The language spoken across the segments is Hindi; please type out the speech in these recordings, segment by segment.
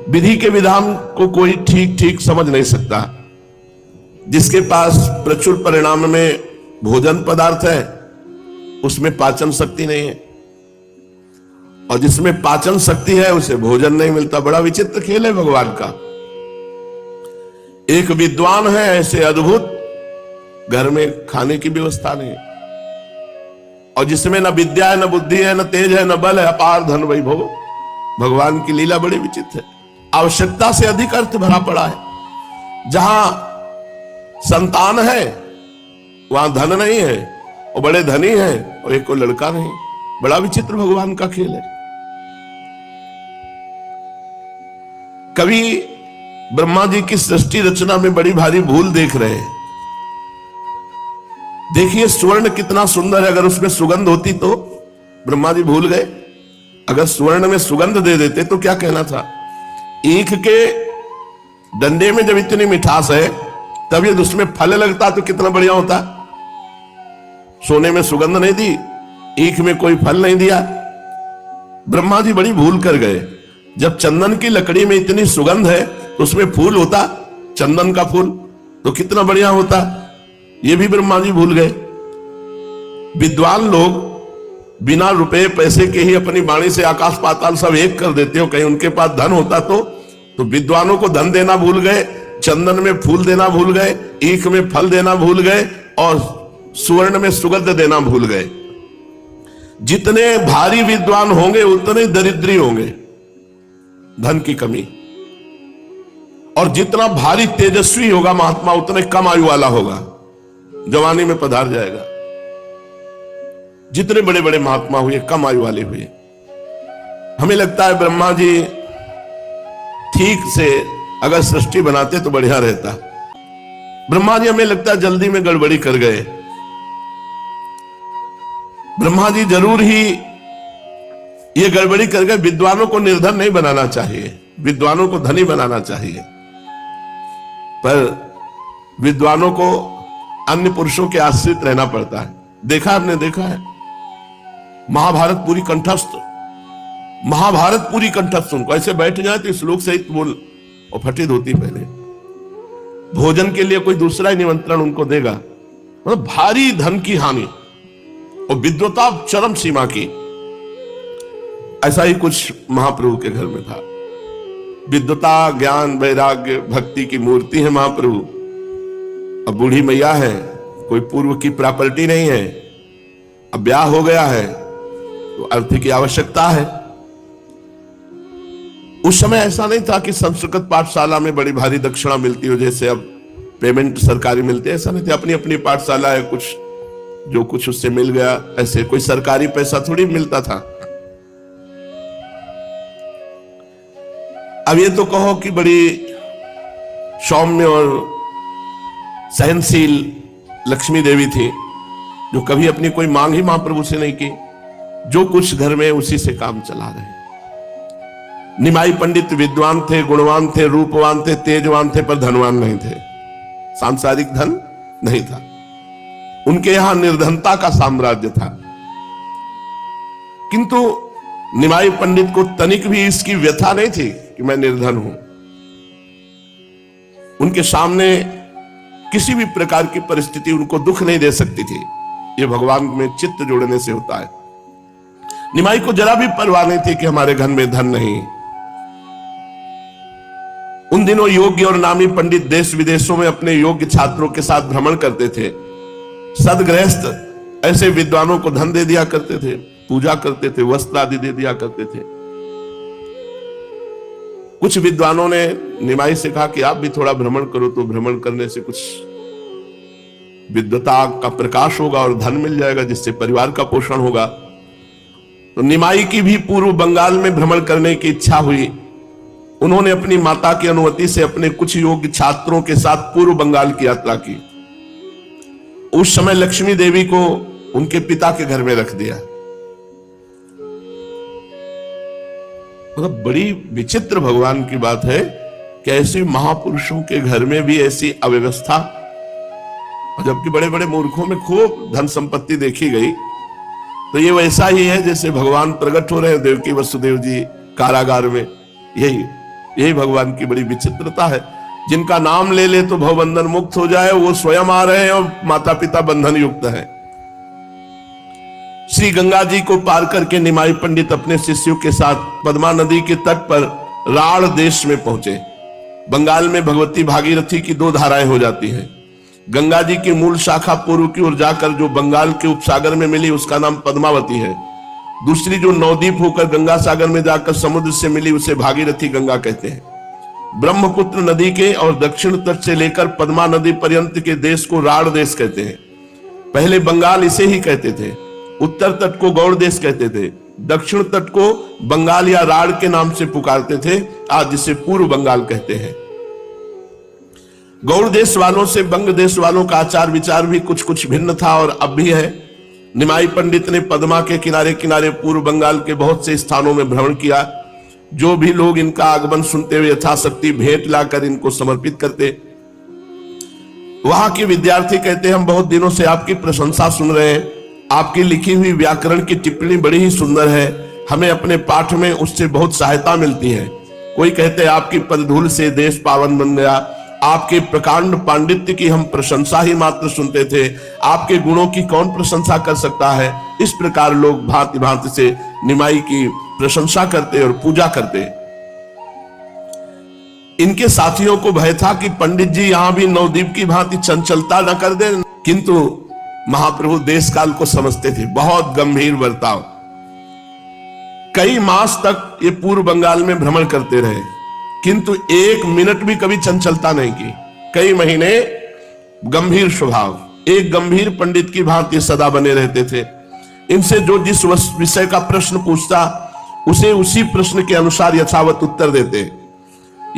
विधि के विधान को कोई ठीक ठीक समझ नहीं सकता। जिसके पास प्रचुर परिणाम में भोजन पदार्थ है उसमें पाचन शक्ति नहीं है, और जिसमें पाचन शक्ति है उसे भोजन नहीं मिलता। बड़ा विचित्र खेल है भगवान का। एक विद्वान है ऐसे अद्भुत, घर में खाने की व्यवस्था नहीं, और जिसमें न विद्या है, न बुद्धि है, न तेज है, न बल है, अपार धन वैभव। भगवान की लीला बड़ी विचित्र है। आवश्यकता से अधिक अर्थ भरा पड़ा है। जहां संतान है वहां धन नहीं है, और बड़े धनी है और एक को लड़का नहीं। बड़ा विचित्र भगवान का खेल है। कवि ब्रह्मा जी की सृष्टि रचना में बड़ी भारी भूल देख रहे हैं। देखिए स्वर्ण कितना सुंदर है, अगर उसमें सुगंध होती तो ब्रह्मा जी भूल गए। अगर स्वर्ण में सुगंध दे देते तो क्या कहना था। ईख के डंडे में जब इतनी मिठास है तब यदि उसमें फल लगता तो कितना बढ़िया होता। सोने में सुगंध नहीं दी, ईख में कोई फल नहीं दिया। ब्रह्मा जी बड़ी भूल कर गए। जब चंदन की लकड़ी में इतनी सुगंध है तो उसमें फूल होता, चंदन का फूल, तो कितना बढ़िया होता। ये भी ब्रह्मा जी भूल गए। विद्वान लोग बिना रुपए पैसे के ही अपनी वाणी से आकाश पाताल सब एक कर देते हो। कहीं उनके पास धन होता तो विद्वानों को धन देना भूल गए, चंदन में फूल देना भूल गए, ईख में फल देना भूल गए, और सुवर्ण में सुगंध देना भूल गए। जितने भारी विद्वान होंगे उतने दरिद्री होंगे, धन की कमी। और जितना भारी तेजस्वी होगा महात्मा उतने कम आयु वाला होगा, जवानी में पधार जाएगा। जितने बड़े बड़े महात्मा हुए कम आयु वाले हुए। हमें लगता है ब्रह्मा जी ठीक से अगर सृष्टि बनाते तो बढ़िया रहता। ब्रह्मा जी हमें लगता है जल्दी में गड़बड़ी कर गए। ब्रह्मा जी जरूर ही ये गड़बड़ी कर गए। विद्वानों को निर्धन नहीं बनाना चाहिए, विद्वानों को धनी बनाना चाहिए। पर विद्वानों को अन्य पुरुषों के आश्रित रहना पड़ता है। देखा आपने, देखा है महाभारत पूरी कंठस्थ, महाभारत पूरी कंठस्थ। उनको ऐसे बैठ जाए तो श्लोक सहित बोल और फटित होती। पहले भोजन के लिए कोई दूसरा ही निमंत्रण उनको देगा, मतलब भारी धन की हानि और विद्वता चरम सीमा की। ऐसा ही कुछ महाप्रभु के घर में था। विद्वता, ज्ञान, वैराग्य, भक्ति की मूर्ति है महाप्रभु। अब बूढ़ी मैया है, कोई पूर्व की प्रॉपर्टी नहीं है, अब ब्याह हो गया है तो अर्थ की आवश्यकता है। उस समय ऐसा नहीं था कि संस्कृत पाठशाला में बड़ी भारी दक्षिणा मिलती हो, जैसे अब पेमेंट सरकारी मिलती है। ऐसा नहीं था, अपनी अपनी पाठशाला है, कुछ जो कुछ उससे मिल गया। ऐसे कोई सरकारी पैसा थोड़ी मिलता था। अब ये तो कहो कि बड़ी सौम्य और सहनशील लक्ष्मी देवी थी, जो कभी अपनी कोई मांग ही महाप्रभु से नहीं की। जो कुछ घर में उसी से काम चला रहे। निमाई पंडित विद्वान थे, गुणवान थे, रूपवान थे, तेजवान थे, पर धनवान नहीं थे। सांसारिक धन नहीं था उनके यहां, निर्धनता का साम्राज्य था। किंतु निमाई पंडित को तनिक भी इसकी व्यथा नहीं थी कि मैं निर्धन हूं। उनके सामने किसी भी प्रकार की परिस्थिति उनको दुख नहीं दे सकती थी। यह भगवान में चित्त जोड़ने से होता है। निमाई को जरा भी परवाह नहीं थी कि हमारे घर में धन नहीं। उन दिनों योग्य और नामी पंडित देश विदेशों में अपने योग्य छात्रों के साथ भ्रमण करते थे। सदगृहस्थ ऐसे विद्वानों को धन दे दिया करते थे, पूजा करते थे, वस्त्र आदि दे दिया करते थे। कुछ विद्वानों ने निमाई से कहा कि आप भी थोड़ा भ्रमण करो, तो भ्रमण करने से कुछ विद्वता का प्रकाश होगा और धन मिल जाएगा, जिससे परिवार का पोषण होगा। तो निमाई की भी पूर्व बंगाल में भ्रमण करने की इच्छा हुई। उन्होंने अपनी माता की अनुमति से अपने कुछ योग्य छात्रों के साथ पूर्व बंगाल की यात्रा की। उस समय लक्ष्मी देवी को उनके पिता के घर में रख दिया। मतलब बड़ी विचित्र भगवान की बात है कि ऐसे महापुरुषों के घर में भी ऐसी अव्यवस्था, जबकि बड़े बड़े मूर्खों में खूब धन संपत्ति देखी गई। तो ये वैसा ही है जैसे भगवान प्रकट हो रहे हैं देवकी वसुदेव जी कारागार में। यही यही भगवान की बड़ी विचित्रता है। जिनका नाम ले ले तो भवबंधन मुक्त हो जाए, वो स्वयं आ रहे हैं और माता पिता बंधन युक्त है। श्री गंगा जी को पार करके निमाई पंडित अपने शिष्यों के साथ पद्मा नदी के तट पर राढ़ देश में पहुंचे। बंगाल में भगवती भागीरथी की दो धाराएं हो जाती हैं। गंगा जी की मूल शाखा पूर्व की ओर जाकर जो बंगाल के उपसागर में मिली उसका नाम पद्मावती है। दूसरी जो नवद्वीप होकर गंगा सागर में जाकर समुद्र से मिली उसे भागीरथी गंगा कहते हैं। ब्रह्मपुत्र नदी के और दक्षिण तट से लेकर पद्मा नदी पर्यंत के देश को राढ़ देश कहते हैं। पहले बंगाल इसे ही कहते थे। उत्तर तट को गौड़ देश कहते थे। दक्षिण तट को बंगाल या राढ़ के नाम से पुकारते थे, आज जिसे पूर्व बंगाल कहते हैं। गौड़ देश वालों से बंग देश वालों का आचार विचार भी कुछ कुछ भिन्न था और अब भी है। निमाई पंडित ने पद्मा के किनारे किनारे पूर्व बंगाल के बहुत से स्थानों में भ्रमण किया। जो भी लोग इनका आगमन सुनते हुए यथाशक्ति भेंट लाकर इनको समर्पित करते। वहां के विद्यार्थी कहते, हम बहुत दिनों से आपकी प्रशंसा सुन रहे हैं। आपकी लिखी हुई व्याकरण की टिप्पणी बड़ी ही सुंदर है, हमें अपने पाठ में उससे बहुत सहायता मिलती है। कोई कहते हैं आपकी पदधूल से देश पावन बन गया। आपके प्रकांड पांडित्य की हम प्रशंसा ही मात्र सुनते थे, आपके गुणों की कौन प्रशंसा कर सकता है। इस प्रकार लोग भांति भांति से निमाई की प्रशंसा करते और पूजा करते। इनके साथियों को भय था कि पंडित जी यहां भी नवद्वीप की भांति चंचलता न कर दे, किंतु महाप्रभु देश काल को समझते थे। बहुत गंभीर बर्ताव। कई मास तक ये पूर्व बंगाल में भ्रमण करते रहे, किंतु एक मिनट भी कभी चंचलता नहीं की। कई महीने गंभीर स्वभाव, एक गंभीर पंडित की भांति सदा बने रहते थे। इनसे जो जिस विषय का प्रश्न पूछता उसे उसी प्रश्न के अनुसार यथावत उत्तर देते।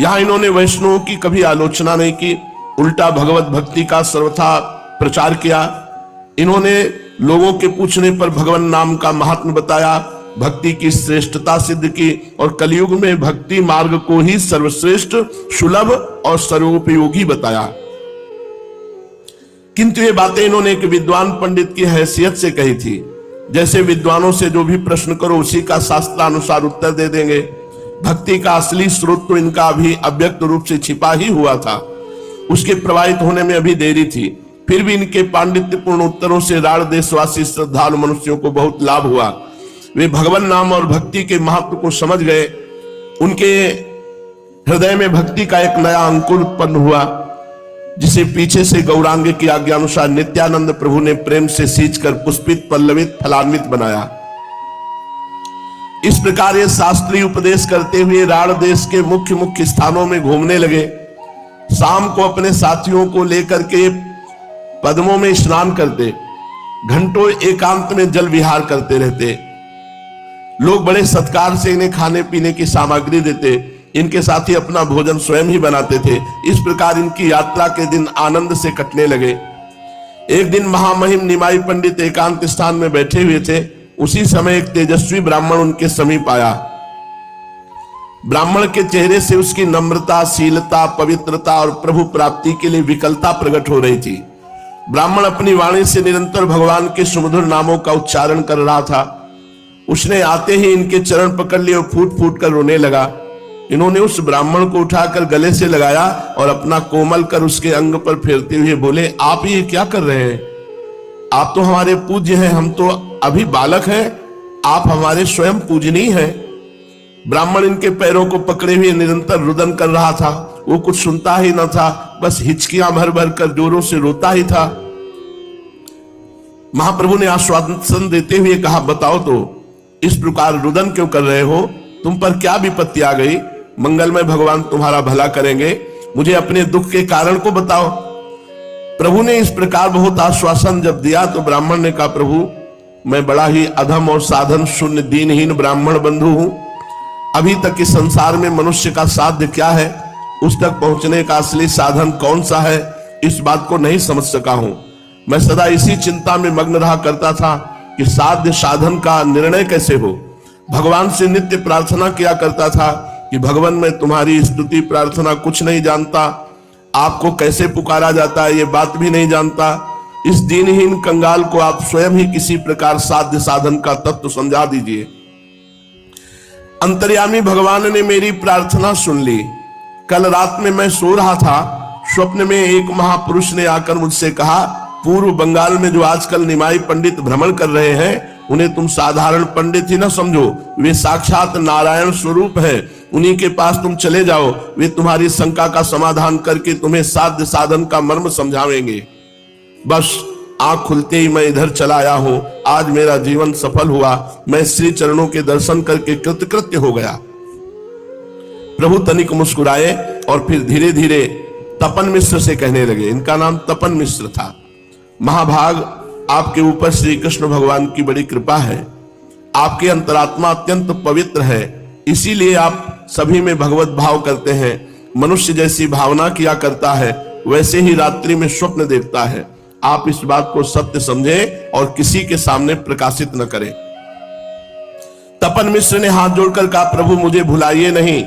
यहां इन्होंने वैष्णवों की कभी आलोचना नहीं की, उल्टा भगवत भक्ति का सर्वथा प्रचार किया। इन्होंने लोगों के पूछने पर भगवान नाम का महात्म्य बताया, भक्ति की श्रेष्ठता सिद्ध की और कलयुग में भक्ति मार्ग को ही सर्वश्रेष्ठ, सुलभ और सर्वोपयोगी बताया। किंतु ये बातें इन्होंने एक विद्वान पंडित की हैसियत से कही थी। जैसे विद्वानों से जो भी प्रश्न करो उसी का शास्त्रानुसार उत्तर दे देंगे। भक्ति का असली स्रोत तो इनका अभी अव्यक्त रूप से छिपा ही हुआ था, उसके प्रवाहित होने में अभी देरी थी। फिर भी इनके पांडित्यपूर्ण उत्तरों से राढ़ देशवासी श्रद्धालु मनुष्यों को बहुत लाभ हुआ। वे भगवान नाम और भक्ति के महत्व को समझ गए। उनके हृदय में भक्ति का एक नया अंकुर उत्पन्न हुआ, जिसे पीछे से गौरांग की आज्ञा अनुसार नित्यानंद प्रभु ने प्रेम से सींचकर पुष्पित, पल्लवित, फलान्वित बनाया। इस प्रकार ये शास्त्रीय उपदेश करते हुए राढ़ देश के मुख्य मुख्य स्थानों में घूमने लगे। शाम को अपने साथियों को लेकर के पद्मों में स्नान करते, घंटों एकांत में जल विहार करते रहते। लोग बड़े सत्कार से इन्हें खाने पीने की सामग्री देते। इनके साथी अपना भोजन स्वयं ही बनाते थे। इस प्रकार इनकी यात्रा के दिन आनंद से कटने लगे। एक दिन महामहिम निमाई पंडित एकांत स्थान में बैठे हुए थे। उसी समय एक तेजस्वी ब्राह्मण उनके समीप आया। ब्राह्मण के चेहरे से उसकी नम्रता, शीलता, पवित्रता और प्रभु प्राप्ति के लिए विकलता प्रकट हो रही थी। ब्राह्मण अपनी वाणी से निरंतर भगवान के सुमधुर नामों का उच्चारण कर रहा था। उसने आते ही इनके चरण पकड़ लिए और फूट फूट कर रोने लगा। इन्होंने उस ब्राह्मण को उठाकर गले से लगाया और अपना कोमल कर उसके अंग पर फेरते हुए बोले, आप ये क्या कर रहे हैं? आप तो हमारे पूज्य हैं, हम तो अभी बालक हैं, आप हमारे स्वयं पूजनीय हैं। ब्राह्मण इनके पैरों को पकड़े हुए निरंतर रुदन कर रहा था। वो कुछ सुनता ही न था, बस हिचकियां भर भर कर जोरों से रोता ही था। महाप्रभु ने आश्वासन देते हुए कहा, बताओ तो इस प्रकार रुदन क्यों कर रहे हो? तुम पर क्या विपत्ति आ गई? मंगलमय भगवान तुम्हारा भला करेंगे, मुझे अपने दुख के कारण को बताओ। प्रभु ने इस प्रकार बहुत आश्वासन जब दिया तो ब्राह्मण ने कहा, प्रभु मैं बड़ा ही अधम और साधन शून्य दीनहीन ब्राह्मण बंधु हूं। अभी तक इस संसार में मनुष्य का साध्य क्या है, उस तक पहुंचने का असली साधन कौन सा है, इस बात को नहीं समझ सका हूं। मैं सदा इसी चिंता में मग्न रहा करता था कि साध्य साधन का निर्णय कैसे हो। भगवान से नित्य प्रार्थना किया करता था कि भगवान मैं तुम्हारी स्तुति प्रार्थना कुछ नहीं जानता, आपको कैसे पुकारा जाता है ये बात भी नहीं जानता। इस दीनहीन कंगाल को आप स्वयं ही किसी प्रकार साध्य साधन का तत्व समझा दीजिए। अंतर्यामी भगवान ने मेरी प्रार्थना सुन ली। कल रात में मैं सो रहा था, स्वप्न में एक महापुरुष ने आकर मुझसे कहा, पूर्व बंगाल में जो आजकल निमाई पंडित भ्रमण कर रहे हैं, उन्हें तुम साधारण पंडित ही ना समझो, वे साक्षात नारायण स्वरूप है। उन्हीं के पास तुम चले जाओ, वे तुम्हारी शंका का समाधान करके तुम्हें साध्य साधन का मर्म समझावेंगे। बस आंख खुलते ही मैं इधर चला आया हूं। आज मेरा जीवन सफल हुआ, मैं श्री चरणों के दर्शन करके कृतकृत्य हो गया। प्रभु तनिक मुस्कुराए और फिर धीरे धीरे तपन मिश्र से कहने लगे, इनका नाम तपन मिश्र था। महाभाग, आपके ऊपर श्री कृष्ण भगवान की बड़ी कृपा है, आपकी अंतरात्मा अत्यंत पवित्र है, इसीलिए आप सभी में भगवत भाव करते हैं। मनुष्य जैसी भावना किया करता है, वैसे ही रात्रि में स्वप्न देखता है। आप इस बात को सत्य समझें और किसी के सामने प्रकाशित न करें। तपन मिश्र ने हाथ जोड़कर कहा, प्रभु मुझे भुलाइए नहीं,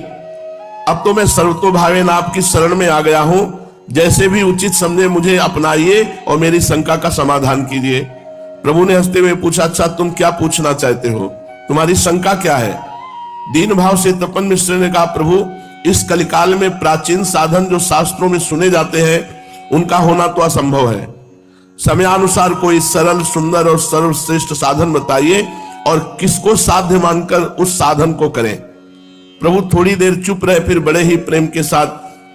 अब तो मैं सर्वतोभावेन आपकी शरण में आ गया हूं। जैसे भी उचित समझे मुझे अपनाइए और मेरी शंका का समाधान कीजिए। प्रभु ने हंसते हुए पूछा, अच्छा तुम क्या पूछना चाहते हो, तुम्हारी शंका क्या है? दीन भाव से तपन मिश्र ने कहा, प्रभु इस कलिकाल में प्राचीन साधन जो शास्त्रों में सुने जाते हैं, उनका होना तो असंभव है। समयानुसार कोई सरल, सुंदर और सर्वश्रेष्ठ साधन बताइए और किसको साध्य मानकर उस साधन को करें। प्रभु थोड़ी देर चुप रहे, फिर बड़े ही प्रेम के साथ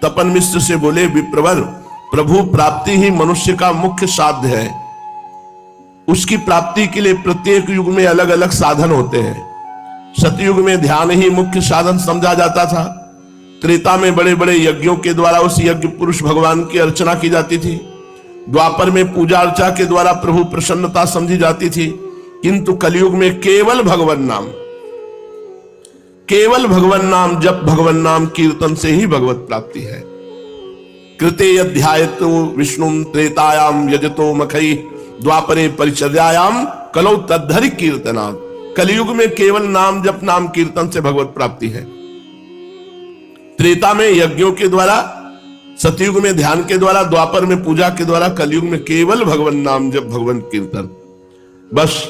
तपन मिश्र से बोले, विप्रवर, प्रभु प्राप्ति ही मनुष्य का मुख्य साध्य है। उसकी प्राप्ति के लिए प्रत्येक युग में अलग अलग साधन होते हैं। सतयुग में ध्यान ही मुख्य साधन समझा जाता था। त्रेता में बड़े बड़े यज्ञों के द्वारा उस यज्ञ पुरुष भगवान की अर्चना की जाती थी। द्वापर में पूजा अर्चा के द्वारा प्रभु प्रसन्नता समझी जाती थी। किंतु कलयुग में केवल भगवान नाम जप, भगवान नाम कीर्तन से ही भगवत प्राप्ति है। कृते अध्यायतो विष्णु त्रेतायाम यजतो मखई द्वापरे परिचर्यायाम कलौ तद्धरि कीर्तना। कलयुग में केवल नाम जप, नाम कीर्तन से भगवत प्राप्ति है। त्रेता में यज्ञों के द्वारा, सतयुग में ध्यान के द्वारा, द्वापर में पूजा के द्वारा, कलयुग में केवल भगवान नाम जप, भगवान कीर्तन। बस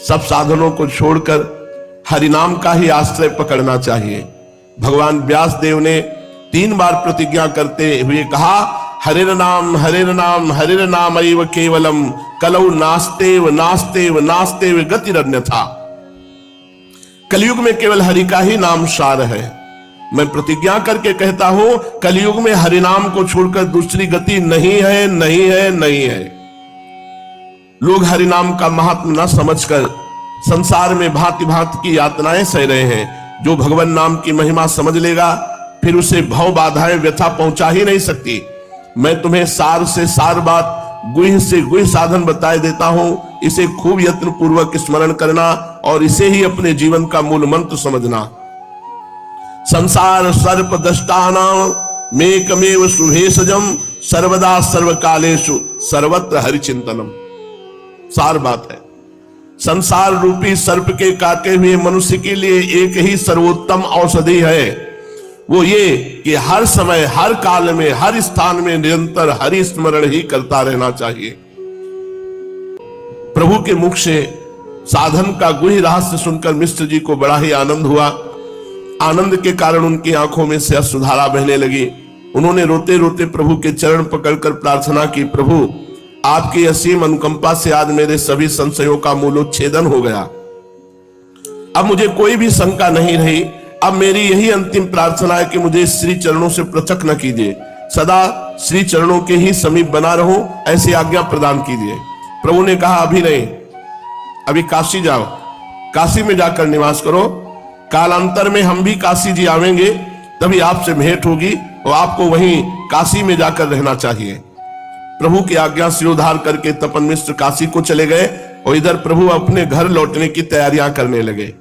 सब साधनों को छोड़कर हरिनाम का ही आश्रय पकड़ना चाहिए। भगवान व्यास देव ने 3 बार प्रतिज्ञा करते हुए कहा, हरिर नाम हरिर नाम एव केवलम कलौ नास्तेव नास्तेव नास्तेव गतिरन्यथा। कलयुग में केवल हरि का ही नाम सार है। मैं प्रतिज्ञा करके कहता हूं, कलयुग में हरिनाम को छोड़कर दूसरी गति नहीं है, नहीं है, नहीं है। लोग हरिनाम का महात्म न समझकर संसार में भांति भांति की यातनाएं सह रहे हैं। जो भगवान नाम की महिमा समझ लेगा, फिर उसे भव बाधाएं व्यथा पहुंचा ही नहीं सकती। मैं तुम्हें सार से सार बात, गुह से गुह साधन बताए देता हूं। इसे खूब यत्न पूर्वक स्मरण करना और इसे ही अपने जीवन का मूल मंत्र समझना। संसार सर्प दष्टानां मेकमेव सुभेषजम सर्वदा सर्वकालेषु सर्वत्र हरिचिंतनम। सार बात है, संसार रूपी सर्प के काटे हुए मनुष्य के लिए एक ही सर्वोत्तम औषधि है। वो ये कि हर समय, हर काल में, हर स्थान में निरंतर हरि स्मरण ही करता रहना चाहिए। प्रभु के मुख से साधन का गुह्य रहस्य सुनकर मिश्र जी को बड़ा ही आनंद हुआ। आनंद के कारण उनकी आंखों में से अश्रुधारा बहने लगी। उन्होंने रोते रोते प्रभु के चरण पकड़कर प्रार्थना की, प्रभु आपकी असीम अनुकंपा से आज मेरे सभी संशयों का मूलोच्छेदन हो गया। अब मुझे कोई भी शंका नहीं रही। अब मेरी यही अंतिम प्रार्थना है कि मुझे श्री चरणों से पृथक न कीजिए, सदा श्री चरणों के ही समीप बना रहूं, ऐसी आज्ञा प्रदान कीजिए। प्रभु ने कहा, अभी नहीं, अभी काशी जाओ, काशी में जाकर निवास करो। कालांतर में हम भी काशी जी आवेंगे, तभी आपसे भेंट होगी और आपको वहीं काशी में जाकर रहना चाहिए। प्रभु की आज्ञा शिरोधार करके तपन मिश्र काशी को चले गए और इधर प्रभु अपने घर लौटने की तैयारियां करने लगे।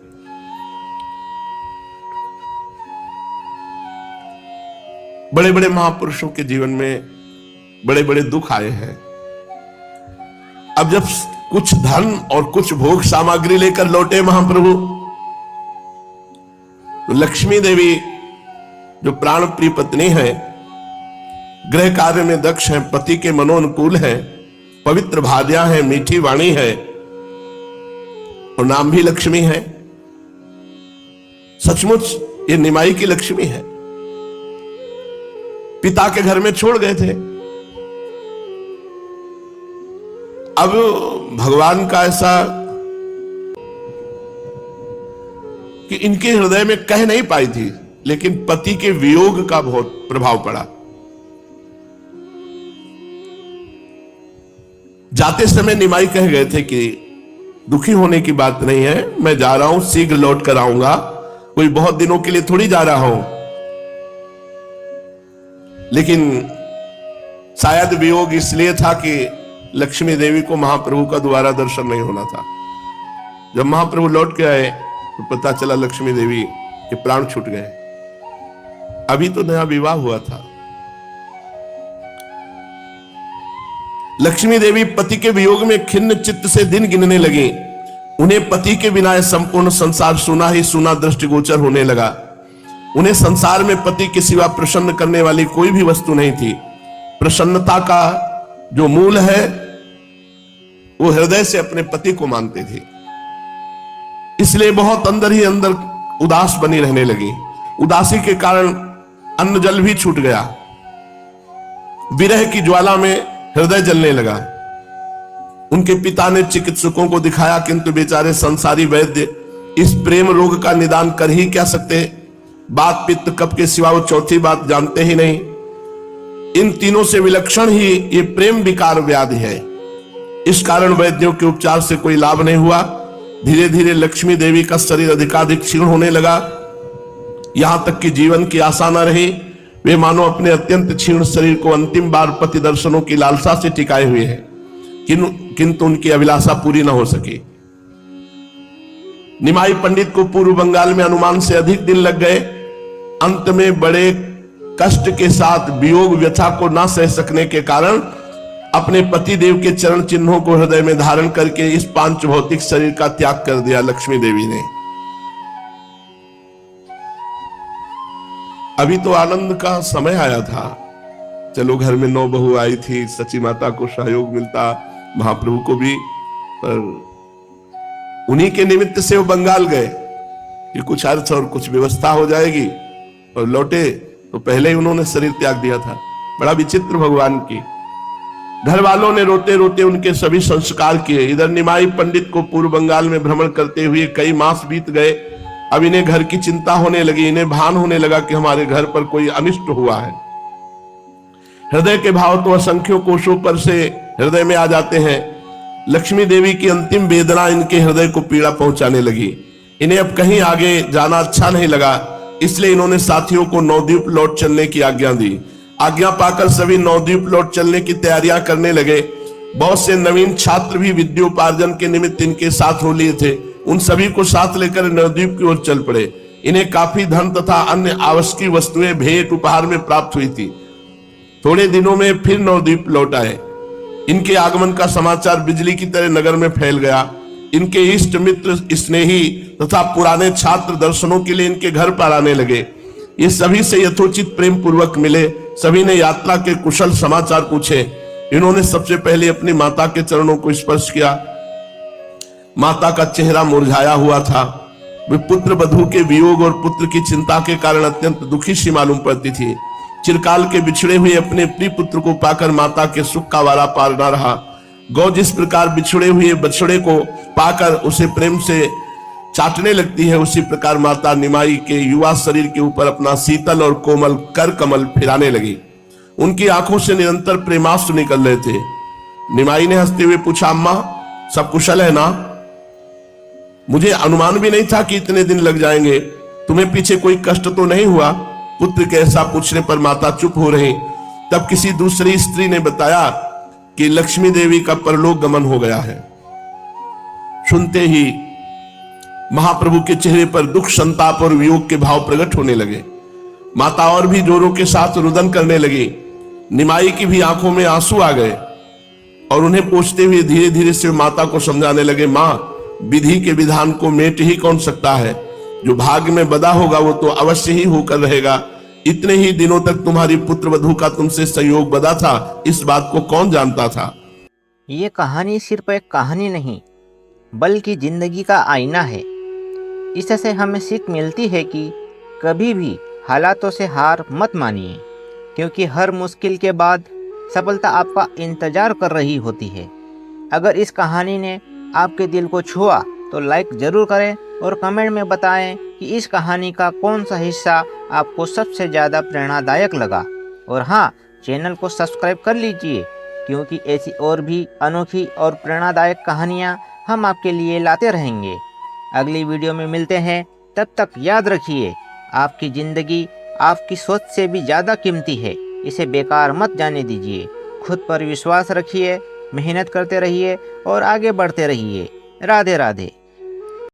बड़े बड़े महापुरुषों के जीवन में बड़े बड़े दुख आए हैं। अब जब कुछ धन और कुछ भोग सामग्री लेकर लौटे महाप्रभु, तो लक्ष्मी देवी जो प्राण प्रिय पत्नी है, गृह कार्य में दक्ष हैं, पति के मनोनुकूल हैं, पवित्र भार्या है, मीठी वाणी है और नाम भी लक्ष्मी है। सचमुच ये निमाई की लक्ष्मी है। पिता के घर में छोड़ गए थे, अब भगवान का ऐसा कि इनके हृदय में कह नहीं पाई थी, लेकिन पति के वियोग का बहुत प्रभाव पड़ा। जाते समय निमाई कह गए थे कि दुखी होने की बात नहीं है, मैं जा रहा हूं, शीघ्र लौट कर आऊंगा, कोई बहुत दिनों के लिए थोड़ी जा रहा हूं। लेकिन शायद वियोग इसलिए था कि लक्ष्मी देवी को महाप्रभु का दोबारा दर्शन नहीं होना था। जब महाप्रभु लौट के आए तो पता चला लक्ष्मी देवी के प्राण छूट गए। अभी तो नया विवाह हुआ था। लक्ष्मी देवी पति के वियोग में खिन्न चित्त से दिन गिनने लगी। उन्हें पति के बिना यह संपूर्ण संसार सुना ही सुना दृष्टिगोचर होने लगा। उन्हें संसार में पति के सिवा प्रसन्न करने वाली कोई भी वस्तु नहीं थी। प्रसन्नता का जो मूल है वो हृदय से अपने पति को मानते थे, इसलिए बहुत अंदर ही अंदर उदास बनी रहने लगी। उदासी के कारण अन्न जल भी छूट गया। विरह की ज्वाला में हृदय जलने लगा। उनके पिता ने चिकित्सकों को दिखाया, किंतु बेचारे संसारी वैद्य इस प्रेम रोग का निदान कर ही क्या सकते। बात पित्त कफ के सिवा वो चौथी बात जानते ही नहीं। इन तीनों से विलक्षण ही ये प्रेम विकार व्याधि है। इस कारण वैद्यों के उपचार से कोई लाभ नहीं हुआ। धीरे धीरे लक्ष्मी देवी का शरीर अधिकाधिक क्षीण होने लगा, यहां तक कि जीवन की आशा न रही। वे मानो अपने अत्यंत क्षीण शरीर को अंतिम बार पति दर्शनों की लालसा से टिकाए हुए हैं, किंतु उनकी अभिलाषा पूरी न हो सकी। निमाई पंडित को पूर्व बंगाल में अनुमान से अधिक दिन लग गए। अंत में बड़े कष्ट के साथ वियोग व्यथा को न सह सकने के कारण अपने पति देव के चरण चिन्हों को हृदय में धारण करके इस पांच भौतिक शरीर का त्याग कर दिया लक्ष्मी देवी ने। अभी तो आनंद का समय आया था। चलो घर में 9 बहू आई थी, सची माता को सहयोग मिलता, महाप्रभु को भी, पर उन्हीं के निमित्त से वो बंगाल गए कि कुछ अर्थ और कुछ व्यवस्था हो जाएगी, और लौटे तो पहले ही उन्होंने शरीर त्याग दिया था। बड़ा विचित्र भगवान की। घर वालों ने रोते रोते उनके सभी संस्कार किए। इधर निमाई पंडित को पूर्व बंगाल में भ्रमण करते हुए कई मास बीत गए। अब इन्हें घर की चिंता होने लगी। इन्हें भान होने लगा कि हमारे घर पर कोई अनिष्ट हुआ है। हृदय के भाव तो असंख्यों कोशों पर से हृदय में आ जाते हैं। लक्ष्मी देवी की अंतिम वेदना इनके हृदय को पीड़ा पहुंचाने लगी। इन्हें अब कहीं आगे जाना अच्छा नहीं लगा, इसलिए इन्होंने साथियों को नवद्वीप लौट चलने की आज्ञा दी। आज्ञा पाकर सभी नवद्वीप लौट चलने की तैयारियां करने लगे। बहुत से नवीन छात्र भी विद्योपार्जन के निमित्त इनके साथ हो लिए थे। उन सभी को साथ लेकर नवद्वीप की ओर चल पड़े। इन्हें काफी धन तथा अन्य आवश्यक वस्तुएं भेंट उपहार में प्राप्त हुई थी। थोड़े दिनों में फिर नवद्वीप लौट आए। इनके आगमन का समाचार बिजली की तरह नगर में फैल गया। इनके इष्ट मित्र, स्नेही तथा पुराने छात्र दर्शनों के लिए इनके घर पर आने लगे। ये सभी से यथोचित प्रेम पूर्वक मिले। सभी ने यात्रा के कुशल समाचार पूछे। इन्होंने सबसे पहले अपनी माता के चरणों को स्पर्श किया। माता का चेहरा मुरझाया हुआ था। वे पुत्र वधू के वियोग और पुत्र की चिंता के कारण अत्यंत दुखी सी मालूम पड़ती थी। चिरकाल के बिछड़े हुए अपने प्रिय पुत्र को पाकर माता के सुख का वारा पार न रहा। गौ जिस प्रकार बिछड़े हुए बछड़े को पाकर उसे प्रेम से चाटने लगती है, उसी प्रकार माता निमाई के युवा शरीर के ऊपर अपना शीतल और कोमल कर कमल फिराने लगी। उनकी आंखों से निरंतर प्रेमाश्रु निकल रहे थे। निमाई ने हंसते हुए पूछा, अम्मा सब कुशल है ना? मुझे अनुमान भी नहीं था कि इतने दिन लग जाएंगे। तुम्हें पीछे कोई कष्ट तो नहीं हुआ? पुत्र के ऐसा पूछने पर माता चुप हो रही। तब किसी दूसरी स्त्री ने बताया कि लक्ष्मी देवी का परलोक गमन हो गया है। सुनते ही महाप्रभु के चेहरे पर दुख, संताप और वियोग के भाव प्रकट होने लगे। माता और भी जोरों के साथ रुदन करने लगी। निमाई की भी आंखों में आंसू आ गए और उन्हें पूछते हुए धीरे धीरे से माता को समझाने लगे, मां, विधि के विधान को मेट ही कौन सकता है? जो भाग्य में बदा होगा वो तो अवश्य ही होकर रहेगा। इतने ही दिनों तक तुम्हारी पुत्र वधू का तुमसे संयोग बदा था, इस बात को कौन जानता था? ये कहानी सिर्फ एक कहानी नहीं बल्कि जिंदगी का आईना है। इससे हमें सीख मिलती है कि कभी भी हालातों से हार मत मानिए, क्योंकि हर मुश्किल के बाद सफलता आपका इंतजार कर रही होती है। अगर इस कहानी ने आपके दिल को छुआ तो लाइक ज़रूर करें और कमेंट में बताएं कि इस कहानी का कौन सा हिस्सा आपको सबसे ज़्यादा प्रेरणादायक लगा। और हाँ, चैनल को सब्सक्राइब कर लीजिए, क्योंकि ऐसी और भी अनोखी और प्रेरणादायक कहानियाँ हम आपके लिए लाते रहेंगे। अगली वीडियो में मिलते हैं, तब तक याद रखिए, आपकी ज़िंदगी आपकी सोच से भी ज़्यादा कीमती है। इसे बेकार मत जाने दीजिए। खुद पर विश्वास रखिए, मेहनत करते रहिए और आगे बढ़ते रहिए। राधे राधे।